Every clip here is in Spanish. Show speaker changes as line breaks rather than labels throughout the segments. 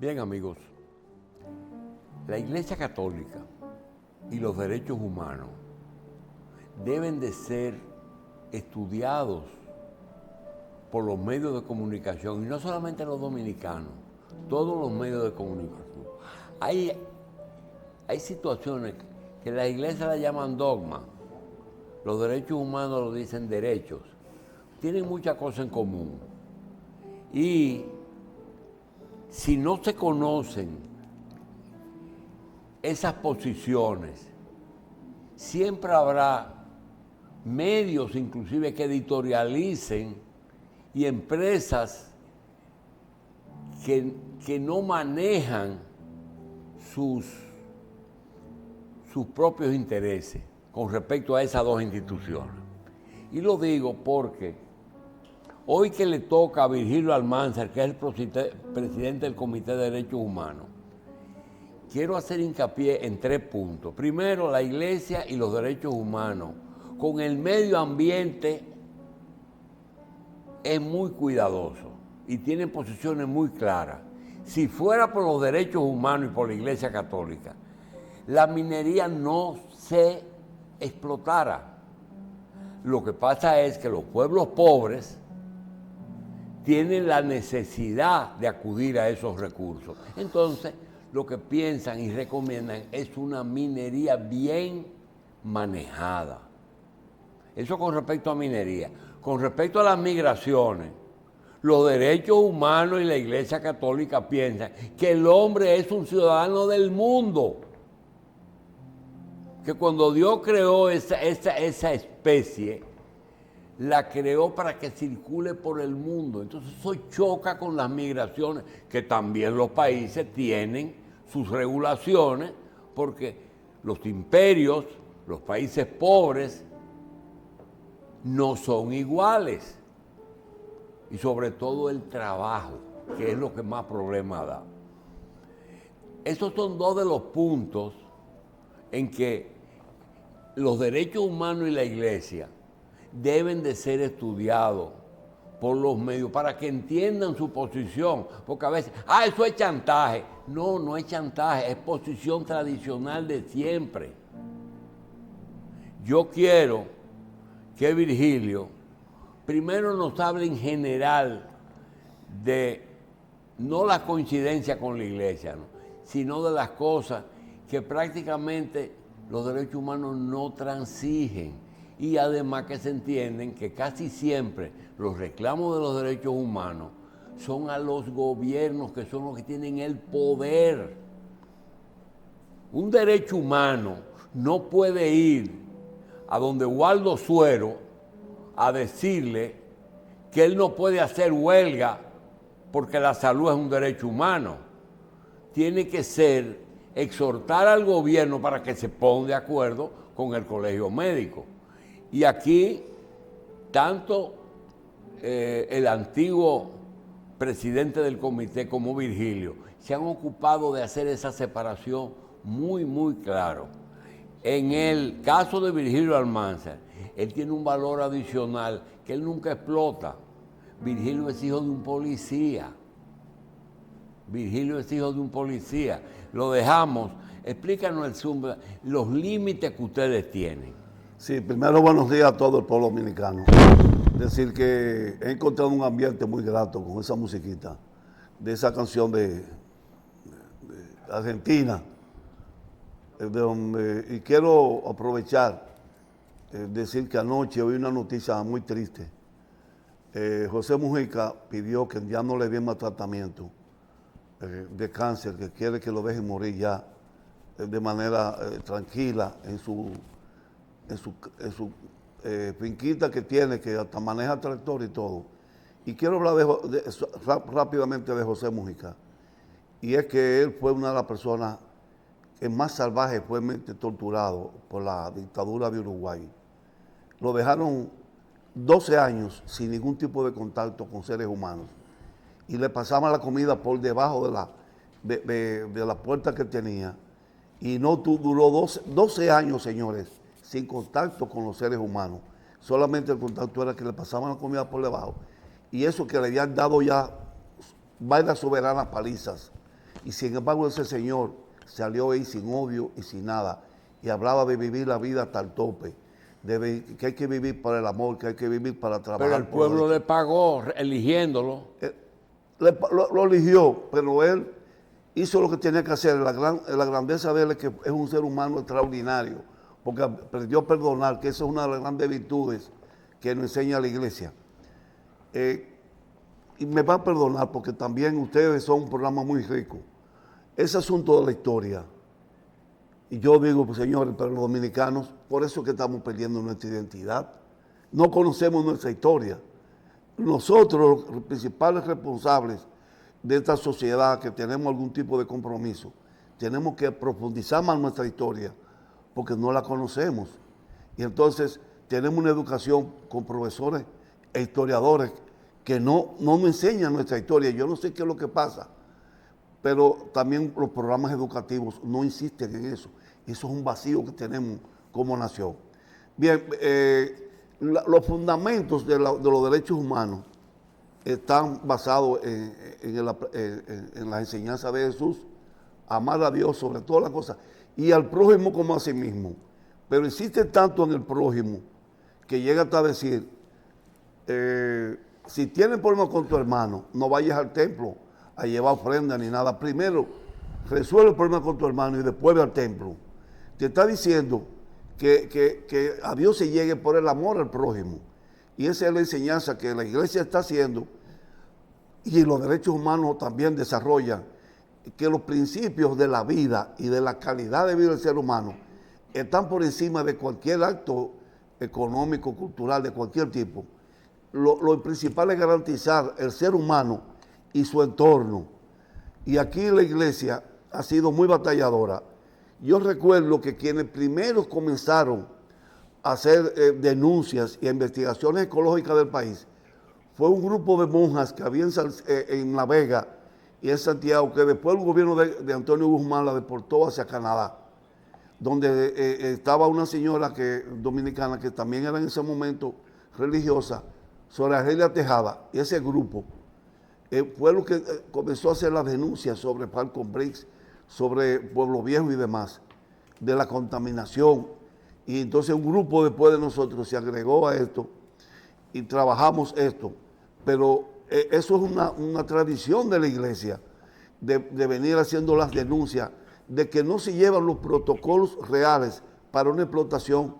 Bien, amigos, la Iglesia Católica y los derechos humanos deben de ser estudiados por los medios de comunicación, y no solamente los dominicanos, todos los medios de comunicación. Hay situaciones que la Iglesia la llaman dogma, los derechos humanos lo dicen derechos, tienen muchas cosas en común. Y si no se conocen esas posiciones, siempre habrá medios inclusive que editorialicen y empresas que no manejan sus propios intereses con respecto a esas dos instituciones. Y lo digo porque hoy que le toca a Virgilio Almanzar, que es el presidente del Comité de Derechos Humanos, quiero hacer hincapié en 3 puntos. Primero, la Iglesia y los derechos humanos. Con el medio ambiente es muy cuidadoso y tiene posiciones muy claras. Si fuera por los derechos humanos y por la Iglesia Católica, la minería no se explotara. Lo que pasa es que los pueblos pobres tienen la necesidad de acudir a esos recursos. Entonces, lo que piensan y recomiendan es una minería bien manejada. Eso con respecto a minería. Con respecto a las migraciones, los derechos humanos y la Iglesia Católica piensan que el hombre es un ciudadano del mundo. Que cuando Dios creó esa especie, la creó para que circule por el mundo. Entonces eso choca con las migraciones, que también los países tienen sus regulaciones, porque los imperios, los países pobres, no son iguales. Y sobre todo el trabajo, que es lo que más problemas da. Esos son 2 de los puntos en que los derechos humanos y la Iglesia deben de ser estudiados por los medios para que entiendan su posición, porque a veces, eso es chantaje. No, no es chantaje, es posición tradicional de siempre. Yo quiero que Virgilio primero nos hable en general de no la coincidencia con la Iglesia, ¿no?, sino de las cosas que prácticamente los derechos humanos no transigen. Y además que se entienden que casi siempre los reclamos de los derechos humanos son a los gobiernos, que son los que tienen el poder. Un derecho humano no puede ir a donde Waldo Suero a decirle que él no puede hacer huelga porque la salud es un derecho humano. Tiene que ser exhortar al gobierno para que se ponga de acuerdo con el colegio médico. Y aquí, tanto el antiguo presidente del comité como Virgilio se han ocupado de hacer esa separación muy, muy claro. En el caso de Virgilio Almanzar, él tiene un valor adicional que él nunca explota. Virgilio es hijo de un policía. Virgilio es hijo de un policía. Lo dejamos. Explícanos el Zoom, los límites que ustedes tienen.
Sí, primero buenos días a todo el pueblo dominicano. Decir que he encontrado un ambiente muy grato con esa musiquita, de esa canción de Argentina, y quiero aprovechar, decir que anoche oí una noticia muy triste. José Mujica pidió que ya no le den más tratamiento de cáncer, que quiere que lo dejen morir ya de manera tranquila en su finquita que tiene, que hasta maneja tractor y todo. Y quiero hablar rápidamente de José Mujica. Y es que él fue una de las personas que más salvaje fue torturado por la dictadura de Uruguay. Lo dejaron 12 años sin ningún tipo de contacto con seres humanos. Y le pasaban la comida por debajo de la puerta que tenía. Y no duró 12 años, señores, sin contacto con los seres humanos. Solamente el contacto era que le pasaban la comida por debajo. Y eso que le habían dado ya varias soberanas palizas Y sin embargo ese señor salió ahí sin odio y sin nada. Y hablaba de vivir la vida hasta el tope. Que hay que vivir para el amor, que hay que vivir para trabajar.
Pero el pueblo le pagó eligiéndolo.
Lo eligió, pero él hizo lo que tenía que hacer. La grandeza de él es que es un ser humano extraordinario, porque aprendió a perdonar, que esa es una de las grandes virtudes que nos enseña la iglesia. Y me va a perdonar porque también ustedes son un programa muy rico. Ese asunto de la historia, y yo digo, pues, señores, pero los dominicanos, por eso es que estamos perdiendo nuestra identidad. No conocemos nuestra historia. Nosotros, los principales responsables de esta sociedad, que tenemos algún tipo de compromiso, tenemos que profundizar más nuestra historia, porque no la conocemos. Y entonces tenemos una educación con profesores e historiadores que no nos enseñan nuestra historia. Yo no sé qué es lo que pasa, pero también los programas educativos no insisten en eso. Eso es un vacío que tenemos como nación. Bien, los fundamentos de los derechos humanos están basados en la enseñanza de Jesús, amar a Dios sobre todas las cosas y al prójimo como a sí mismo. Pero existe tanto en el prójimo que llega hasta decir, si tienes problemas con tu hermano, no vayas al templo a llevar ofrenda ni nada. Primero, resuelve el problema con tu hermano y después ve al templo. Te está diciendo que a Dios se llegue por el amor al prójimo. Y esa es la enseñanza que la iglesia está haciendo, y los derechos humanos también desarrollan, que los principios de la vida y de la calidad de vida del ser humano están por encima de cualquier acto económico, cultural, de cualquier tipo. Lo principal es garantizar el ser humano y su entorno. Y aquí la iglesia ha sido muy batalladora. Yo recuerdo que quienes primero comenzaron a hacer denuncias y investigaciones ecológicas del país fue un grupo de monjas que había en La Vega y en Santiago, que después el gobierno de Antonio Guzmán la deportó hacia Canadá, donde estaba una señora dominicana que también era en ese momento religiosa, Sora Argelia Tejada, y ese grupo fue lo que comenzó a hacer las denuncias sobre Falcon Bricks, sobre Pueblo Viejo y demás, de la contaminación. Y entonces un grupo después de nosotros se agregó a esto y trabajamos esto. Pero eso es una tradición de la iglesia, de venir haciendo las denuncias, de que no se llevan los protocolos reales para una explotación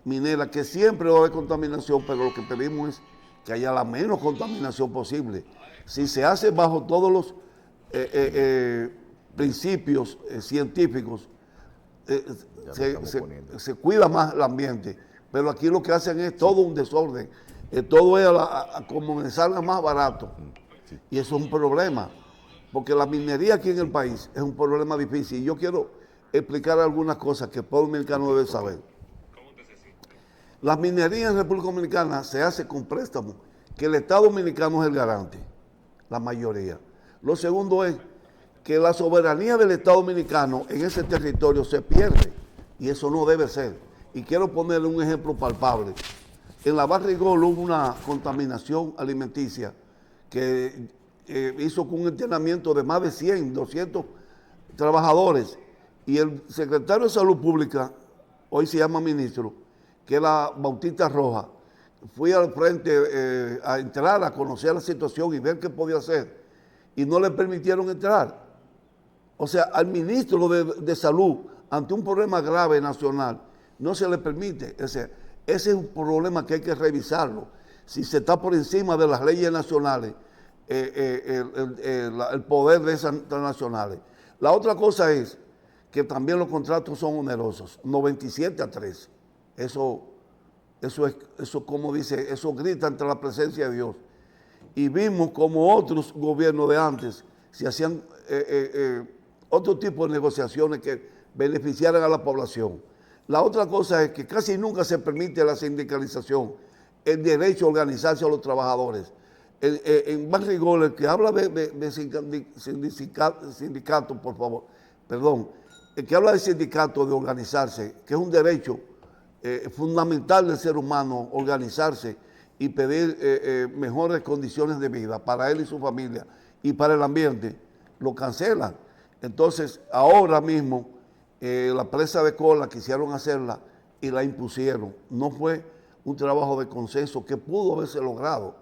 minera, que siempre va a haber contaminación, pero lo que pedimos es que haya la menos contaminación posible. Si se hace bajo todos los principios científicos, se cuida más el ambiente, pero aquí lo que hacen es todo un desorden, todo es como me salga más barato, y eso es un problema, porque la minería aquí en el país es un problema difícil, y yo quiero explicar algunas cosas que el pueblo dominicano debe saber. La minería en República Dominicana se hace con préstamos, que el Estado dominicano es el garante, la mayoría. Lo segundo es que la soberanía del Estado dominicano en ese territorio se pierde, y eso no debe ser. Y quiero ponerle un ejemplo palpable. En la Barrigol hubo una contaminación alimenticia que hizo con un entrenamiento de más de 100, 200 trabajadores, y el secretario de Salud Pública, hoy se llama ministro, que era Bautista Rojas, fui al frente a entrar, a conocer la situación y ver qué podía hacer, y no le permitieron entrar. O sea, al ministro de Salud, ante un problema grave nacional, no se le permite. Ese es un problema que hay que revisarlo. Si se está por encima de las leyes nacionales, el poder de esas transnacionales. La otra cosa es que también los contratos son onerosos, 97-3. Eso como dice, eso grita ante la presencia de Dios. Y vimos como otros gobiernos de antes se hacían otro tipo de negociaciones que beneficiaran a la población. La otra cosa es que casi nunca se permite la sindicalización, el derecho a organizarse a los trabajadores. En Barrigol, el que habla de sindicato, por favor, perdón, el que habla de sindicato, de organizarse, que es un derecho fundamental del ser humano, organizarse y pedir mejores condiciones de vida para él y su familia y para el ambiente, lo cancelan. Entonces, ahora mismo, la presa de Cola quisieron hacerla y la impusieron. No fue un trabajo de consenso que pudo haberse logrado.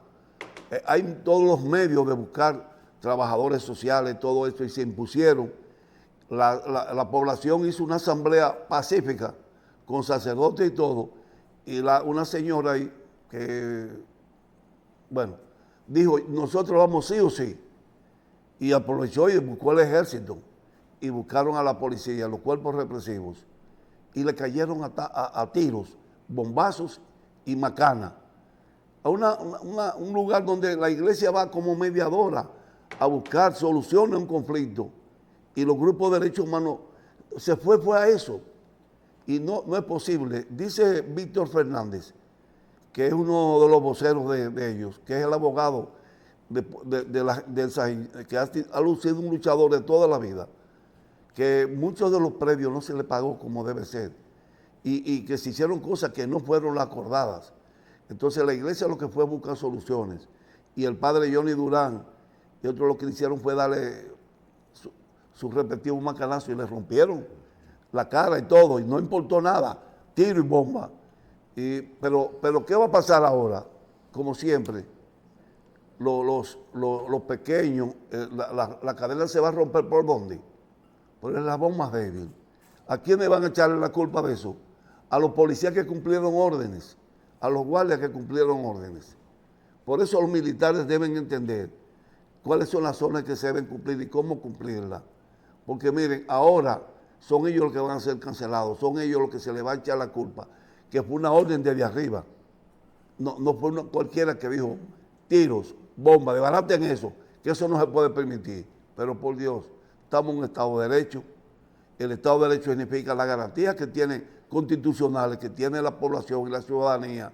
Hay todos los medios de buscar trabajadores sociales, todo esto, y se impusieron. La población hizo una asamblea pacífica con sacerdotes y todo, y una señora ahí que, bueno, dijo, nosotros vamos sí o sí, y aprovechó y buscó el ejército, y buscaron a la policía, a los cuerpos represivos, y le cayeron a tiros, bombazos y macanas, a un lugar donde la iglesia va como mediadora a buscar soluciones a un conflicto, y los grupos de derechos humanos fue a eso, y no es posible. Dice Víctor Fernández, que es uno de los voceros de ellos, que es el abogado del Sahel, que ha lucido un luchador de toda la vida, que muchos de los predios no se le pagó como debe ser, y que se hicieron cosas que no fueron las acordadas. Entonces la iglesia lo que fue buscar soluciones, y el padre Johnny Durán y otros lo que hicieron fue darle su respectivo macanazo y le rompieron la cara y todo, y no importó nada, tiro y bomba. Pero ¿qué va a pasar ahora? Como siempre, los pequeños, la cadena se va a romper por dónde, por el eslabón más débil. ¿A quiénes van a echarle la culpa de eso? A los policías que cumplieron órdenes, a los guardias que cumplieron órdenes. Por eso los militares deben entender cuáles son las zonas que se deben cumplir y cómo cumplirlas. Porque miren, ahora son ellos los que van a ser cancelados, son ellos los que se les va a echar la culpa, que fue una orden desde arriba. No fue cualquiera que dijo tiros, bombas, desbaraten eso, que eso no se puede permitir. Pero por Dios, estamos en un Estado de Derecho. El Estado de Derecho significa las garantías que tiene constitucionales, que tiene la población y la ciudadanía,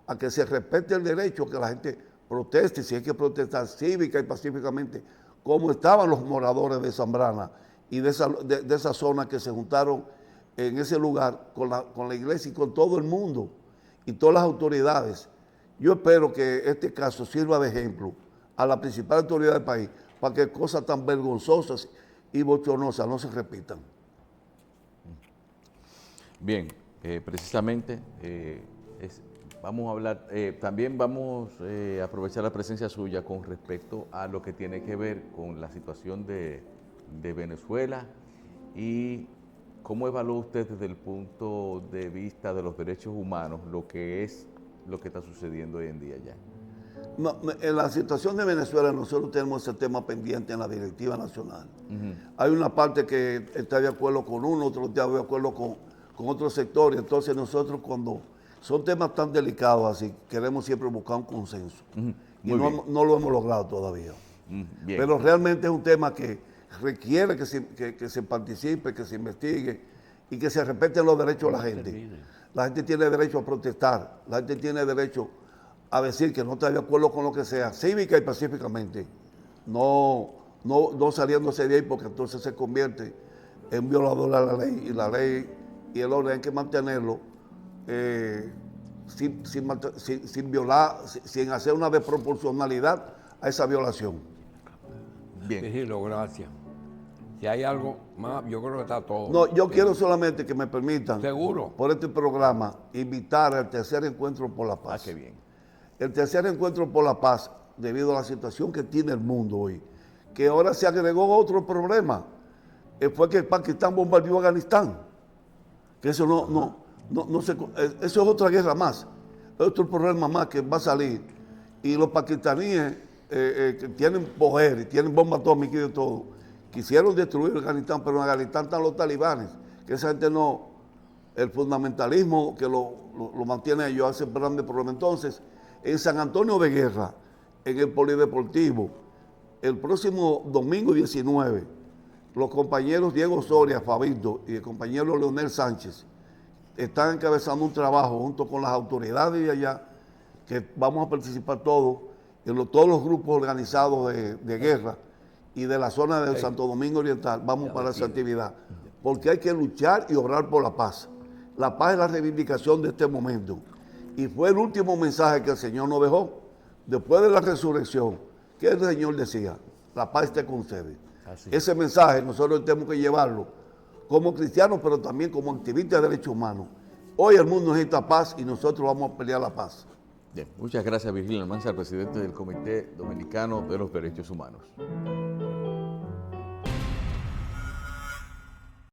a que se respete el derecho, que la gente proteste, si hay que protestar cívica y pacíficamente, como estaban los moradores de Zambrana y de esa zona que se juntaron en ese lugar con la iglesia y con todo el mundo y todas las autoridades. Yo espero que este caso sirva de ejemplo a la principal autoridad del país para que cosas tan vergonzosas y bochornosas no se repitan.
Bien, precisamente vamos a hablar, también vamos a aprovechar la presencia suya con respecto a lo que tiene que ver con la situación de Venezuela y cómo evalúa usted desde el punto de vista de los derechos humanos lo que está sucediendo hoy en día ya.
No, en la situación de Venezuela nosotros tenemos ese tema pendiente en la directiva nacional. Hay una parte que está de acuerdo con uno, otro está de acuerdo con otros sectores. Entonces nosotros cuando son temas tan delicados así, queremos siempre buscar un consenso. Y no lo hemos logrado todavía. Bien. Pero realmente es un tema que requiere que se participe, que se investigue y que se respeten los derechos de la gente. La gente tiene derecho a protestar, la gente tiene derecho a decir que no está de acuerdo con lo que sea, cívica y pacíficamente, no saliéndose de ahí, porque entonces se convierte en violador a la ley, y la ley y el orden hay que mantenerlo sin violar, sin hacer una desproporcionalidad a esa violación.
Bien. Virgilio, gracias. Si hay algo más, yo creo que está todo.
No, yo quiero solamente que me permitan,
seguro,
por este programa, invitar al tercer encuentro por la paz.
Qué bien.
El tercer encuentro por la paz, debido a la situación que tiene el mundo hoy, que ahora se agregó otro problema, fue que Pakistán bombardeó Afganistán. Que eso eso es otra guerra más, otro problema más que va a salir. Y los pakistaníes que tienen poder y tienen bombas atómicas y de todo, quisieron destruir Afganistán, pero en Afganistán están los talibanes, que esa gente no, el fundamentalismo que lo mantiene ellos hace grandes problemas. Entonces, en San Antonio de Guerra, en el Polideportivo, el próximo domingo 19, los compañeros Diego Soria, Fabito, y el compañero Leonel Sánchez están encabezando un trabajo junto con las autoridades de allá, que vamos a participar todos los grupos organizados de guerra y de la zona de Santo Domingo Oriental, vamos para esa actividad, porque hay que luchar y obrar por la paz. La paz es la reivindicación de este momento. Y fue el último mensaje que el Señor nos dejó, después de la resurrección, que el Señor decía, la paz esté con ustedes.
Así.
Ese mensaje nosotros tenemos que llevarlo como cristianos, pero también como activistas de derechos humanos. Hoy el mundo necesita paz y nosotros vamos a pelear la paz.
Bien, muchas gracias, Virgilio Almanzar, presidente del Comité Dominicano de los Derechos Humanos.